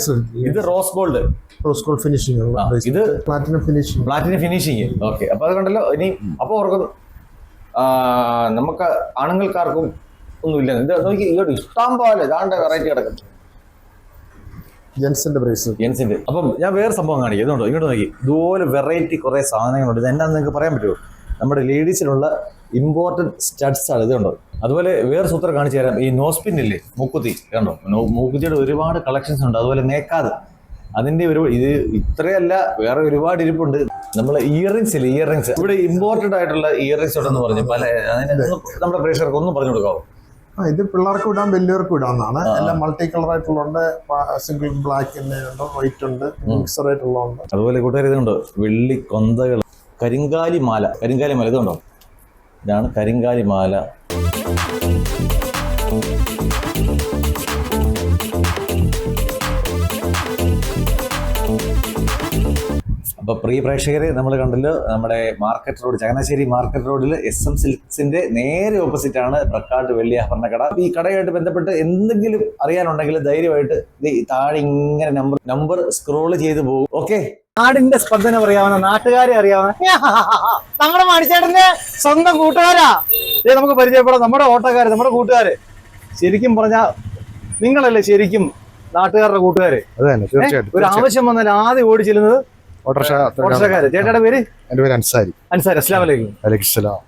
ഇത് റോസ് ഗോൾഡ് ഫിനിഷിംഗ് ഇത് പ്ലാറ്റിനം ഫിനിഷിങ്. ഓക്കെ അപ്പൊ അത് കണ്ടല്ലോ. ഇനി അപ്പൊ ഓർക്കും നമുക്ക് ആണുങ്ങൾക്കാർക്കും ഒന്നുമില്ല. ഇത് നോക്കി ഇങ്ങോട്ട് ഇഷ്ടം പോലെ ഇതാണ്ട് വെറൈറ്റി കിടക്കും ജെൻസിന്റെ. അപ്പം ഞാൻ വേറെ സംഭവം കാണിക്കും. ഇതുണ്ടോ ഇങ്ങോട്ട് നോക്കി ഇതുപോലെ വെറൈറ്റി കുറെ സാധനങ്ങളുണ്ട്. ഇത് എന്നാന്ന് നിങ്ങൾക്ക് പറയാൻ പറ്റുമോ? നമ്മുടെ ലേഡീസിനുള്ള ഇമ്പോർട്ടൻറ്റ് സ്റ്റഡ്സ് ആണ്. ഇത് കണ്ടോ. അതുപോലെ വേറെ സൂത്രം കാണിച്ചു തരാം. ഈ നോസ്പിൻ ഇല്ലേ മൂക്കുത്തി കണ്ടോ മൂക്കുത്തിയുടെ ഒരുപാട് കളക്ഷൻസ് ഉണ്ട്. അതുപോലെ നേക്കാത് അതിന്റെ ഒരു ഇത് ഇത്രയല്ല വേറെ ഒരുപാട് ഇരിപ്പുണ്ട്. നമ്മൾ ഇയറിങ്സ് ഇല്ലേ ഇയറിങ്സ് ഇവിടെ ഇമ്പോർട്ടഡ് ആയിട്ടുള്ള ഇയറിങ്സ് ഉണ്ടെന്ന് പറഞ്ഞു പല നമ്മുടെ പ്രേക്ഷകർക്ക് ഒന്നും പറഞ്ഞു കൊടുക്കാവോ? ഇത് പിള്ളേർക്ക് ഇടാം വലിയവർക്ക് ഇടാവുന്നതാണ്. എല്ലാം മൾട്ടി കളർ ആയിട്ടുള്ളതുണ്ട്. സിംഗിൾ ബ്ലാക്ക് ഉണ്ട് വൈറ്റ് ഉണ്ട് മിക്സർ ആയിട്ടുള്ളതുണ്ട്. അതുപോലെ കൂട്ടുകാർ ഇതുണ്ട് വെള്ളി കൊന്തകൾ കരിങ്കാലി മാല ഇതുണ്ടോ ഇതാണ് കരിങ്കാലി മാല. അപ്പോൾ പ്രിയ പ്രേക്ഷകരെ നമ്മൾ കണ്ടല്ലോ നമ്മുടെ മാർക്കറ്റ് റോഡ് ചങ്ങനാശ്ശേരി മാർക്കറ്റ് റോഡിൽ SM സിൽക്സിന്റെ നേരെ ഓപ്പോസിറ്റ് ആണ് പ്രക്കാട് വെള്ളി ആഭരണ കട. ഈ കടയായിട്ട് ബന്ധപ്പെട്ട് എന്തെങ്കിലും അറിയാനുണ്ടെങ്കിൽ ധൈര്യമായിട്ട് താഴെ ഇങ്ങനെ നമ്പർ സ്ക്രോൾ ചെയ്ത് പോകും. ഓക്കെ നാടിന്റെ സ്പന്ദനം അറിയാവുന്ന നാട്ടുകാരെ അറിയാവുന്ന നമ്മുടെ മണിച്ചേട്ടന്റെ സ്വന്തം കൂട്ടുകാരാ നമുക്ക് പരിചയപ്പെടാം. നമ്മുടെ ഓട്ടക്കാര് നമ്മുടെ കൂട്ടുകാര് ശരിക്കും പറഞ്ഞാൽ നിങ്ങളല്ലേ ശരിക്കും നാട്ടുകാരുടെ കൂട്ടുകാര്. ഒരു ആവശ്യം വന്നാൽ ആദ്യം ഓടി ചെല്ലുന്നത് ഓട്ടോറിക്ഷക്കാര്. ചേട്ടയുടെ പേര്? എന്റെ പേര് അൻസാരി. അസ്സലാമു അലൈക്കും. വലൈക്കും സലാം.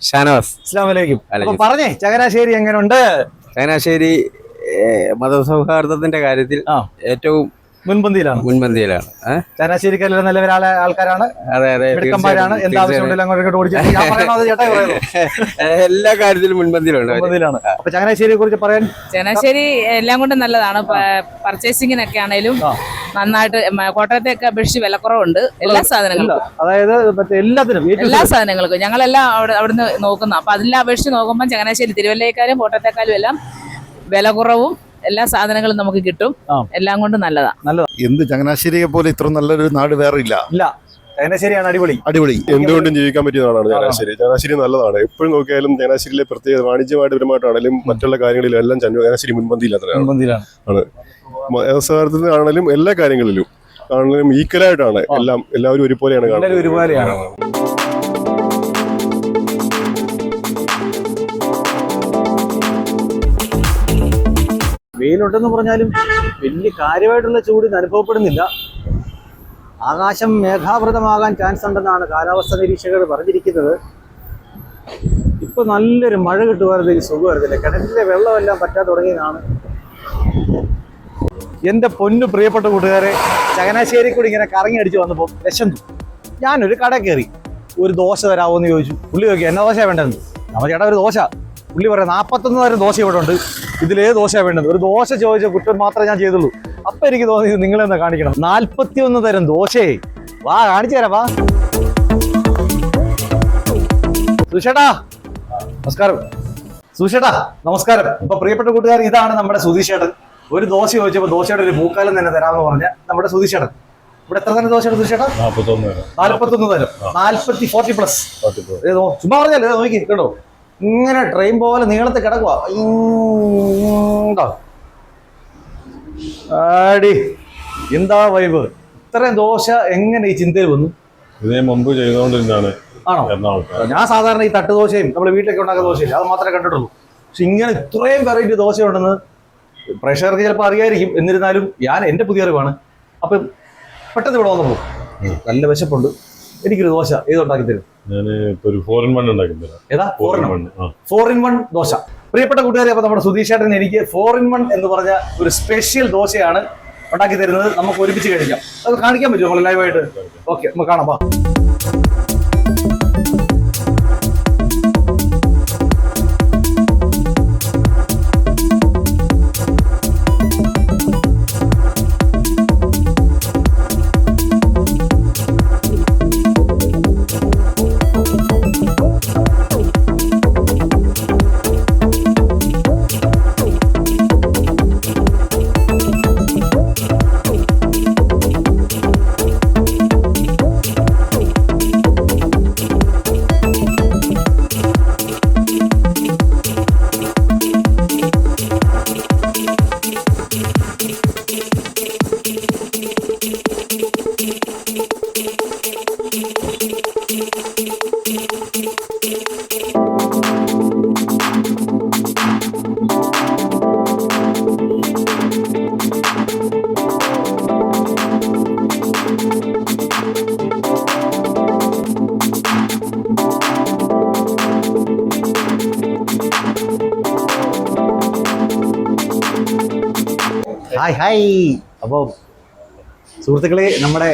ഷാനവാസ്. അസ്സലാമു അലൈക്കും. പറഞ്ഞേ ചങ്ങനാശ്ശേരി എങ്ങനെയുണ്ട്? ചങ്ങനാശ്ശേരി മതസൗഹാർദ്ദത്തിന്റെ കാര്യത്തിൽ ഏറ്റവും മുൻപന്തിയിലാണ്. ചങ്ങനാശ്ശേരിക്കാരെല്ലാം നല്ല ആൾക്കാരാണ്. മിടുക്കന്മാരാണ്. എന്താവശ്യമുണ്ടെങ്കിലും അങ്ങോട്ട് ഓടിച്ചു എല്ലാ കാര്യത്തിലും മുൻപന്തിയിലാണ്. അപ്പൊ ചങ്ങനാശ്ശേരിയെ കുറിച്ച് പറയാൻ ചങ്ങനാശ്ശേരി എല്ലാം കൊണ്ടും നല്ലതാണ്. പർച്ചേസിങ്ങിനൊക്കെ ആണേലും നന്നായിട്ട് കോട്ടയത്തെയൊക്കെ അപേക്ഷിച്ച് വിലക്കുറവുണ്ട് എല്ലാ സാധനങ്ങൾക്കും. അതായത് മറ്റേ എല്ലാ സാധനങ്ങൾക്കും ഞങ്ങളെല്ലാം അവിടുന്ന് നോക്കുന്നു. അപ്പൊ അതിലെല്ലാം അപേക്ഷിച്ച് നോക്കുമ്പോൾ ചങ്ങനാശ്ശേരി തിരുവല്ലയെക്കാളും കോട്ടയത്തെക്കാളും എല്ലാം വില കുറവും എല്ലാ സാധനങ്ങളും നമുക്ക് കിട്ടും. എല്ലാം കൊണ്ടും നല്ലതാ. എന്ത് ചങ്ങനാശ്ശേരിയെ പോലെ ഇത്ര നല്ലൊരു നാട് വേറെ ഇല്ല. ചങ്ങനാശ്ശേരിയാണ് അടിപൊളി. എന്തുകൊണ്ടും ജീവിക്കാൻ പറ്റിയ നാടാണ് ചങ്ങനാശ്ശേരി. ചങ്ങനാശ്ശേരി നല്ലതാണ്. എപ്പോഴും നോക്കിയാലും ചങ്ങനാശ്ശേരിയിലെ പ്രത്യേക വാണിജ്യമായിട്ട് പെരുമാറ്റാണെങ്കിലും മറ്റുള്ള കാര്യങ്ങളിലും എല്ലാം ചങ്ങനാശ്ശേരി മുൻപന്തിയിലാണ്. വ്യവസായത്തിലാണെങ്കിലും എല്ലാ കാര്യങ്ങളിലും ആണെങ്കിലും ഈക്വലായിട്ടാണ് എല്ലാവരും ഒരുപോലെയാണ് കാണുന്നത്. വെയിലുണ്ടെന്ന് പറഞ്ഞാലും വലിയ കാര്യമായിട്ടുള്ള ചൂട് അനുഭവപ്പെടുന്നില്ല. ആകാശം മേഘാവൃതമാകാൻ ചാൻസ് ഉണ്ടെന്നാണ് കാലാവസ്ഥ നിരീക്ഷകർ പറഞ്ഞിരിക്കുന്നത്. ഇപ്പൊ നല്ലൊരു മഴ കിട്ടുമായിരുന്നെങ്കിൽ സുഖമായിരുന്നില്ല. കിണറ്റിലെ വെള്ളമെല്ലാം പറ്റാൻ തുടങ്ങിയതാണ്. എൻ്റെ പൊന്നു പ്രിയപ്പെട്ട കൂട്ടുകാരെ ചങ്ങനാശ്ശേരി കൂടി ഇങ്ങനെ കറങ്ങി അടിച്ച് വന്നപ്പോൾ വിശന്നു. ഞാനൊരു കട കയറി ഒരു ദോശ തരാമോ എന്ന് ചോദിച്ചു. പുള്ളി ചോദിക്കുക എന്നാ ദോശ വേണ്ടത്? നമ്മൾ ചേട്ടാ ഒരു ദോശ. പുള്ളി പറയാം 41 തരം ദോശ ഇവിടെ ഉണ്ട്, ഇതിലേത് ദോശയാണ് വേണ്ടത്? ഒരു ദോശ ചോദിച്ച കുറ്റം മാത്രമേ ഞാൻ ചെയ്തുള്ളൂ. അപ്പൊ എനിക്ക് തോന്നി നിങ്ങളെന്നാ കാണിക്കണം. 41 തരം ദോശയെ വാ കാണിച്ചു തരാം. വാ സുഷേട്ടാ നമസ്കാരം. സുഷേട്ടാ നമസ്കാരം. ഇപ്പൊ പ്രിയപ്പെട്ട കൂട്ടുകാർ ഇതാണ് നമ്മുടെ സുധീഷേട്ടൻ. ഒരു ദോശ ചോദിച്ചപ്പോൾ ദോശയുടെ ഒരു പൂക്കാലം തന്നെ തരാമെന്ന് പറഞ്ഞ നമ്മുടെ സുധീഷേട്ടൻ. ഇവിടെ എത്ര തരം ദോശയാണ് സുധീഷേട്ടാ? 41 തരം. 40+ ചുമ്മാ പറഞ്ഞല്ലേ നോക്കി കേട്ടോ. ഇങ്ങനെ ട്രെയിൻ പോലെ നീളത്തിൽ കിടക്കുക. എന്താ വൈബ്. ഇത്രയും ദോശ എങ്ങനെ ഈ ചിന്തയിൽ വന്നു? ഇതിനെ മുമ്പ് ചെയ്തുകൊണ്ടിരുന്നാണ്. ആണോ? ഞാൻ സാധാരണ ഈ തട്ടുദോശയും നമ്മൾ വീട്ടിലൊക്കെ ഉണ്ടാക്കുന്ന ദോശയില്ല അത് മാത്രമേ കണ്ടിട്ടുള്ളൂ. പക്ഷെ ഇങ്ങനെ ഇത്രയും വെറൈറ്റി ദോശ ഉണ്ടെന്ന് പ്രേക്ഷകർക്ക് ചിലപ്പോൾ അറിയായിരിക്കും. എന്നിരുന്നാലും എൻ്റെ പുതിയ അറിവാണ്. അപ്പം പെട്ടെന്ന് ഇവിടെ വന്നു പോകും. നല്ല വിശപ്പുണ്ട്. എനിക്കൊരു ദോശ ഏതുണ്ടാക്കി തരും? ഞാൻ ഒരു 4-in-1 ഉണ്ടാക്കി തരാം. ഏതാ? 4-in-1 ദോശ. പ്രിയപ്പെട്ട കൂട്ടുകാരെ, അപ്പൊ നമ്മുടെ സുധീഷേട്ടൻ എനിക്ക് 4-in-1 എന്ന് പറഞ്ഞ ഒരു സ്പെഷ്യൽ ദോശയാണ് ഉണ്ടാക്കി തരുന്നത്. നമുക്ക് ഒരുമിച്ച് കഴിക്കാം. അത് കാണിക്കാൻ പറ്റുമോ നമ്മൾ ലൈവായിട്ട്? ഓക്കെ, നമുക്ക് കാണാം. Hi hi. അപ്പോൾ സുഹൃത്തുക്കളെ, നമ്മുടെ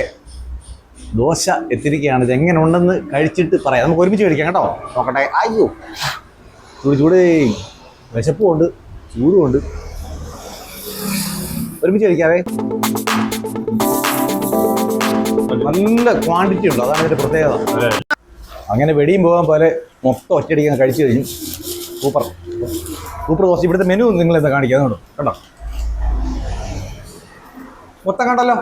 ദോശ എത്തിരിക്കുകയാണ്. ഇത് എങ്ങനെ ഉണ്ടെന്ന് കഴിച്ചിട്ട് പറയാം. നമുക്ക് ഒരുമിച്ച് കഴിക്കാം കേട്ടോ. നോക്കട്ടെ. അയ്യോ, ചൂട് വിശപ്പുമുണ്ട്, ചൂടുമുണ്ട്. ഒരുമിച്ച് കഴിക്കാവേ. നല്ല ക്വാണ്ടിറ്റി ഉണ്ട്, അതാണ് ഇതിന്റെ പ്രത്യേകത. അങ്ങനെ വെടിയും പോകാൻ പോലെ മൊത്തം ഒറ്റയടിക്കാൻ കഴിച്ചു കഴിഞ്ഞു. Super super dosa. ഇവിടുത്തെ മെനു നിങ്ങൾ എന്താ കാണിക്കാം കേട്ടോ. മൊത്തം കണ്ടല്ലോ.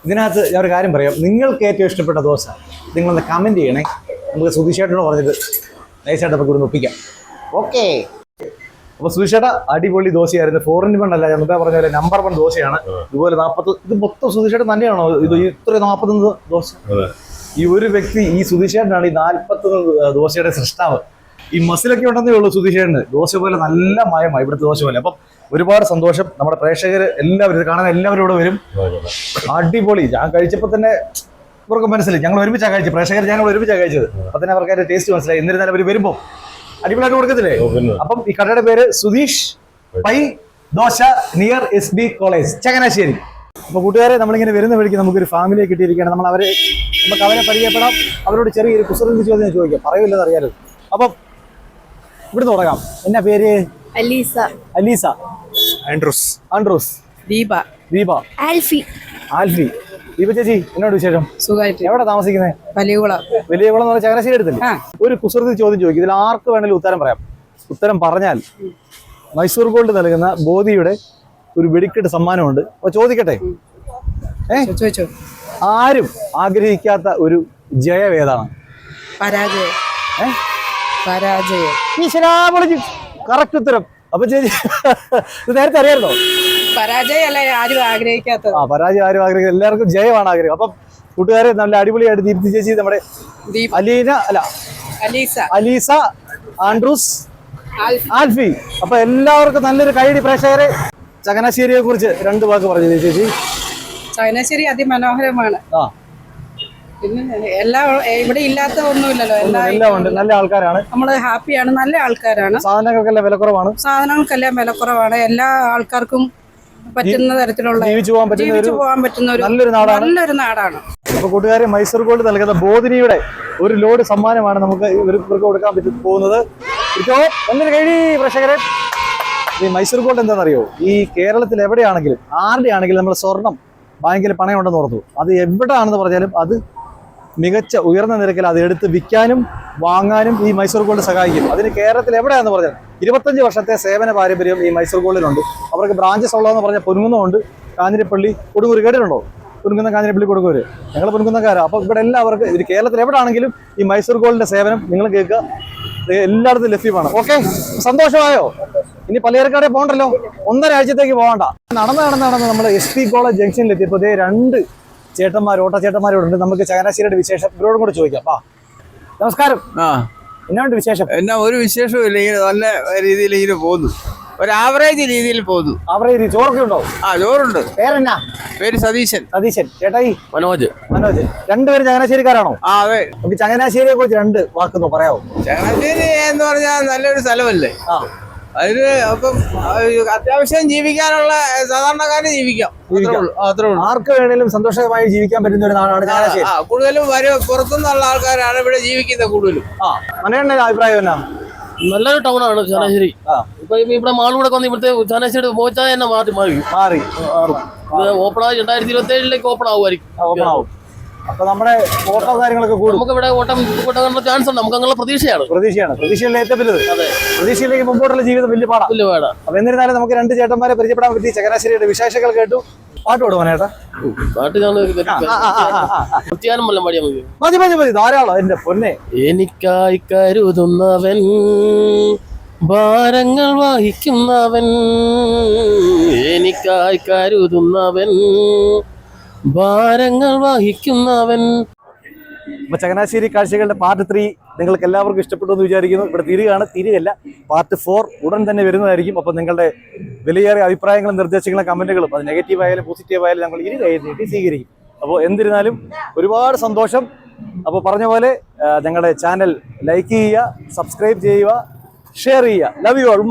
ഇതിനകത്ത് ഞാൻ ഒരു കാര്യം പറയാം. നിങ്ങൾക്ക് ഏറ്റവും ഇഷ്ടപ്പെട്ട ദോശ നിങ്ങളൊന്ന് കമൻറ്റ് ചെയ്യണേ. നമുക്ക് സുധീഷേട്ടനോട് പറഞ്ഞിട്ട് നൈസായിട്ട് നമുക്ക് ഇവിടുന്ന് ഒപ്പിക്കാം. ഓക്കെ. അപ്പോൾ സുധീഷേട്ട അടിപൊളി ദോശയായിരുന്നു. 4-in-1 അല്ല, ഞാൻ മുമ്പേ പറഞ്ഞ പോലെ നമ്പർ 1 ദോശയാണ്. ഇതുപോലെ 40. ഇത് മൊത്തം സുധീഷേട്ടൻ തന്നെയാണോ ഇത് ഇത്ര 41 ദോശ? ഈ ഒരു വ്യക്തി, ഈ സുധീഷേട്ടനാണ് ഈ 41 ദോശയുടെ സൃഷ്ടാവ്. ഈ മസിലൊക്കെ ഉണ്ടെന്നേ ഉള്ളൂ സുധീഷേട്ടന്. ദോശ പോലെ നല്ല മയമായി ഇവിടുത്തെ ദോശ പോലെ. അപ്പം ഒരുപാട് സന്തോഷം. നമ്മുടെ പ്രേക്ഷകർ എല്ലാവരും, ഇത് കാണാൻ എല്ലാവരും ഇവിടെ വരും. അടിപൊളി. ഞാൻ കഴിച്ചപ്പോൾ തന്നെ ഇവർക്ക് മനസ്സിലായി. ഞങ്ങൾ ഒരുമിച്ചാണ് കഴിച്ചത്. പ്രേക്ഷകർ ഞങ്ങൾ ഒരുമിച്ചാണ് കഴിച്ചത്. അപ്പം തന്നെ അവർക്ക് അതിന്റെ ടേസ്റ്റ് മനസ്സിലായി. എന്നിരുന്നാലും അവർ വരുമ്പോൾ അടിപൊളിയായിട്ട് കൊടുക്കത്തില്ലേ? അപ്പം ഈ കടയുടെ പേര് Sudheesh pi dosa, near SB college, Changanassery. അപ്പോൾ കൂട്ടുകാരെ, നമ്മളിങ്ങനെ വരുന്ന വഴിക്ക് നമുക്കൊരു ഫാമിലിയെ കിട്ടിയിരിക്കുകയാണ്. നമുക്ക് അവരെ പരിചയപ്പെടാം. അവരോട് ചെറിയൊരു കുസൃതി ചോദ്യം ചോദിക്കാം. പറയൂല്ലെന്ന് അറിയാലോ. അപ്പം ഇവിടുന്ന് തുടങ്ങാം. എന്നാ പേര്? അലീസ. അലീസ. ആൻഡ്രൂസ്. ആൻഡ്രൂസ്. ദീപ. ദീപ. ആൽഫി. ആൽഫി. ദീപ ചേച്ചി, എന്നോട് വിശേഷം? സുഖമായിട്ട്. എവിടെ താമസിക്കുന്നത്? വലിയകുളം. വലിയകുളം എന്ന് പറഞ്ഞാൽ ചങ്ങനാശ്ശേരി അടുത്തല്ലേ? ഒരു കുസൃതി ചോദ്യം ചോദിക്കും. ഇതിൽ ആർക്ക് വേണമെങ്കിലും ഉത്തരം പറയാം. ഉത്തരം പറഞ്ഞാൽ മൈസൂർ ഗോൾഡ് നൽകുന്ന ബോധിയുടെ ഒരു വെടിക്കെട്ട് സമ്മാനമുണ്ട്. അപ്പൊ ചോദിക്കട്ടെ? ചോദിച്ചോ. ആരും ആഗ്രഹിക്കാത്ത ഒരു ജയം ഏതാണ്? പരാജയം. പരാജയം. കറക്റ്റ് ഉത്തരം. അപ്പൊ ചേച്ചി ഇത് നേരത്തെ അറിയായിരുന്നോ? പരാജയം അല്ല ആരും ആഗ്രഹിക്കാത്തത്. പരാജയം ആരും ആഗ്രഹിക്കുന്നത്, എല്ലാവർക്കും ജയമാണ് ആഗ്രഹം. അപ്പം കൂട്ടുകാരെ, നല്ല അടിപൊളിയായിട്ട് ദീപ്തി ചേച്ചി, നമ്മുടെ അലീസ, ആൻഡ്രൂസ്, ആൽഫി. അപ്പൊ എല്ലാവർക്കും നല്ലൊരു കൈയടി. പ്രേക്ഷകരെ, ചങ്ങനാശ്ശേരിയെ കുറിച്ച് 2 വാക്ക് പറഞ്ഞു ചേച്ചി. ചങ്ങനാശ്ശേരി അതിമനോഹരമാണ്. പിന്നെ എല്ലാം ഇവിടെ ഇല്ലാത്ത ഒന്നുമില്ലല്ലോ. എല്ലാം ഉണ്ട്. നല്ല ആൾക്കാരാണ്. നമ്മള് ഹാപ്പിയാണ്. നല്ല ആൾക്കാരാണ്. സാധനങ്ങൾക്കെല്ലാം വിലക്കുറവാണ്. സാധനങ്ങൾക്കെല്ലാം വിലക്കുറവാണ്. എല്ലാ ആൾക്കാർക്കും പറ്റുന്ന തരത്തിലുള്ള ജീവിച്ചു പോകാൻ പറ്റുന്ന ഒരു നല്ലൊരു നാടാണ്. അപ്പൊ കൂട്ടുകാരെ, മൈസൂർ ഗോൾഡ് നൽകുന്ന ബോധിനിയുടെ ഒരു ലോഡ് സമ്മാനമാണ് നമുക്ക് ഇവർക്ക് കൊടുക്കാൻ പോകുന്നത്. നല്ലൊരു കഴി പ്രേക്ഷകരെ. ഈ മൈസൂർ ഗോൾഡ് എന്താണെന്നറിയോ? ഈ കേരളത്തിൽ എവിടെയാണെങ്കിലും ആരുടെ ആണെങ്കിലും നമ്മൾ സ്വർണം ബാങ്കിൽ പണയം ഉണ്ടെന്ന് ഓർത്തു, അത് എവിടെയാണെന്ന് പറഞ്ഞാലും അത് മികച്ച ഉയർന്ന നിരക്കിൽ അത് എടുത്ത് വിൽക്കാനും വാങ്ങാനും ഈ മൈസൂർ ഗോൾഡ് സഹായിക്കും. അതിന് കേരളത്തിൽ എവിടെയാണെന്ന് പറഞ്ഞാൽ 25 വർഷത്തെ സേവന പാരമ്പര്യം ഈ മൈസൂർ ഗോൾഡിലുണ്ട്. അവർക്ക് ബ്രാഞ്ചസ് ഉള്ളതെന്ന് പറഞ്ഞാൽ പൊൻകുന്നമുണ്ട്, കാഞ്ഞിരപ്പള്ളി, കൊടുങ്ങൂർ. കേട്ടിട്ടുണ്ടോ? പൊൻകുന്നം, കാഞ്ഞിരപ്പള്ളി, കൊടുങ്ങൂർ. ഞങ്ങൾ പൊൻകുന്നക്കാരാണ്. അപ്പോൾ ഇവിടെ എല്ലാവർക്കും ഇത് കേരളത്തിൽ എവിടെയാണെങ്കിലും ഈ മൈസൂർ ഗോൾഡിന്റെ സേവനം നിങ്ങൾ കേൾക്കുക, എല്ലായിടത്തും ലഭ്യമാണ്. ഓക്കെ, സന്തോഷമായോ? ഇനി പലചരക്കടയിൽ പോകണ്ടല്ലോ, 1.5 ആഴ്ചത്തേക്ക് പോകണ്ട. നടന്ന് നമ്മൾ SB കോളേജ് ജംഗ്ഷനിൽ എത്തിയപ്പോൾ 2 ചേട്ടന്മാർ, ഓട്ടച്ചേട്ടന്മാരോടുണ്ട്. നമുക്ക് ചങ്ങനാശ്ശേരിയുടെ വിശേഷം ഇവരോടും കൂടെ ചോദിക്കാം. നമസ്കാരം. എന്നാണ്ട് വിശേഷം? എന്നാ ഒരു വിശേഷവും ഇല്ല. ഇങ്ങനെ നല്ല രീതിയിൽ ഇങ്ങനെ പോകുന്നു. ഒരു ആവറേജ് രീതിയിൽ പോകുന്നു. ആവറേജ്. ചോറൊക്കെ ഉണ്ടോ? ചോറുണ്ട്. പേരെന്നാ? പേര് സതീശൻ. ചേട്ടായി? മനോജ്. 2 പേരും ചങ്ങനാശ്ശേരിക്കാരാണോ? അതെ. നമുക്ക് ചങ്ങനാശ്ശേരിയെ കുറിച്ച് 2 വാക്കൊന്ന് പറയാമോ? ചങ്ങനാശ്ശേരി എന്ന് പറഞ്ഞാൽ നല്ലൊരു സ്ഥലമല്ലേ. അതിന് അപ്പം അത്യാവശ്യം ജീവിക്കാനുള്ള സാധാരണക്കാരന് ജീവിക്കാം. അത്രേ ഉള്ളൂ. ആർക്ക് വേണേലും സന്തോഷമായി ജീവിക്കാൻ പറ്റുന്ന ഒരു നാടാണ് ചങ്ങനാശ്ശേരി. കൂടുതലും പുറത്തുനിന്നുള്ള ആൾക്കാരാണ് ഇവിടെ ജീവിക്കുന്നത് കൂടുതലും. മനോന്റെ അഭിപ്രായം എന്നാ? നല്ലൊരു ടൗണാണ് ചങ്ങനാശ്ശേരി. ഇപ്പൊ ഇവിടെ മാളൂടെ വന്ന് ഇവിടുത്തെ ചങ്ങനാശ്ശേരി മോച്ചാൽ തന്നെ മാറി ഓപ്പണായി 2027 ഓപ്പൺ ആവുമായിരിക്കും. അപ്പൊ നമ്മുടെ ഓട്ടോ കാര്യങ്ങളൊക്കെ കൂടും. നമുക്ക് ഇവിടെ ഓട്ടം ചാൻസ് ഉണ്ട്. നമുക്ക് അങ്ങനെ പ്രതീക്ഷയാണ്. പ്രതീക്ഷയിലെ ഏറ്റവും വലുത്. പ്രതീക്ഷയിലേക്ക് മുമ്പോട്ടുള്ള ജീവിതം വലിയ പാടാണ്. അപ്പൊ എന്നിരുന്നാലും നമുക്ക് 2 ചേട്ടന്മാരെ പരിചയപ്പെടാൻ പറ്റി. ചങ്ങനാശ്ശേരിയുടെ വിശേഷങ്ങൾ കേട്ടു. പാട്ട് പാടുവാനേട്ടാ? പാട്ട് മതി ധാരാളം. എന്റെ പൊന്നെ. എനിക്കായി കരുതുന്നവൻ, ഭാരങ്ങൾ വഹിക്കുന്നവൻ, എനിക്കായി കരുതുന്നവൻ, ഭാരങ്ങൾ വഹിക്കുന്നവൻ. അപ്പൊ ചങ്ങനാശ്ശേരി കാഴ്ചകളുടെ പാർട്ട് 3 നിങ്ങൾക്ക് എല്ലാവർക്കും ഇഷ്ടപ്പെട്ടു എന്ന് വിചാരിക്കുന്നു. ഇവിടെ തിരികല്ല, പാർട്ട് 4 ഉടൻ തന്നെ വരുന്നതായിരിക്കും. അപ്പോൾ നിങ്ങളുടെ വിലയേറിയ അഭിപ്രായങ്ങളും നിർദ്ദേശങ്ങളും കമന്റുകളും, അത് നെഗറ്റീവ് ആയാലും പോസിറ്റീവ് ആയാലും ഞങ്ങൾ ഇരുകൈ സ്വീകരിക്കും. അപ്പോൾ എന്നിരുന്നാലും ഒരുപാട് സന്തോഷം. അപ്പോൾ പറഞ്ഞ പോലെ ഞങ്ങളുടെ ചാനൽ ലൈക്ക് ചെയ്യുക, സബ്സ്ക്രൈബ് ചെയ്യുക, ഷെയർ ചെയ്യുക. Love you all.